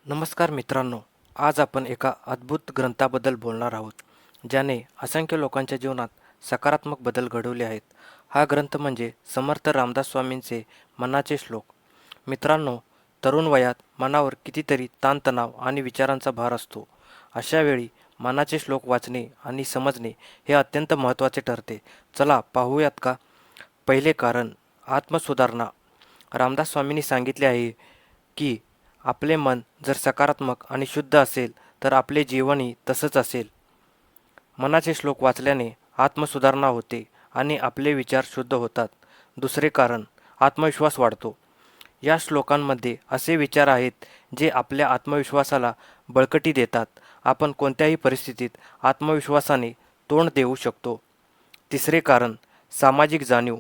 नमस्कार मित्रांनो, आज आपण एका अद्भुत ग्रंथाबद्दल बोलणार आहोत, ज्याने असंख्य लोकांच्या जीवनात सकारात्मक बदल घडवले आहेत. हा ग्रंथ म्हणजे समर्थ रामदास स्वामींचे मनाचे श्लोक. मित्रांनो, तरुण वयात मनावर कितीतरी ताणतणाव आणि विचारांचा भार असतो. अशा वेळी मनाचे श्लोक वाचणे आणि समजणे हे अत्यंत महत्त्वाचे ठरते. चला पाहूयात का? पहिले कारण, आत्मसुधारणा. रामदास स्वामींनी सांगितले आहे की आपले मन जर सकारात्मक आणि शुद्ध असेल तर आपले जीवनही तसंच असेल. मनाचे श्लोक वाचल्याने आत्मसुधारणा होते आणि आपले विचार शुद्ध होतात. दुसरे कारण, आत्मविश्वास वाढतो. या श्लोकांमध्ये असे विचार आहेत जे आपल्या आत्मविश्वासाला बळकटी देतात. आपण कोणत्याही परिस्थितीत आत्मविश्वासाने तोंड देऊ शकतो. तिसरे कारण, सामाजिक जाणीव.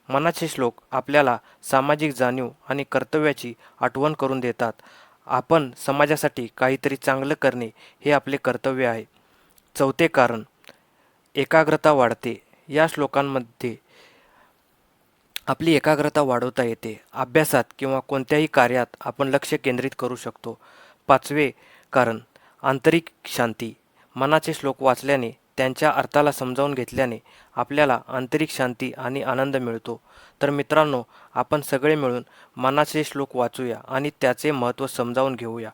मनाचे श्लोक आपल्याला सामाजिक जाणीव आणि कर्तव्याची आठवण करून देतात. आपण समाजासाठी काहीतरी चांगलं करणे हे आपले कर्तव्य आहे. चौथे कारण, एकाग्रता वाढते. या श्लोकांमध्ये आपली एकाग्रता वाढवता येते. अभ्यासात किंवा कोणत्याही कार्यात आपण लक्ष केंद्रित करू शकतो. पाचवे कारण, आंतरिक शांती. मनाचे श्लोक वाचल्याने, त्यांच्या अर्थाला समजावून घेतल्याने आपल्याला आंतरिक शांती आणि आनंद मिळतो. तर मित्रांनो, आपण सगळे मिळून मनाचे श्लोक वाचूया आणि त्याचे महत्त्व समजावून घेऊया.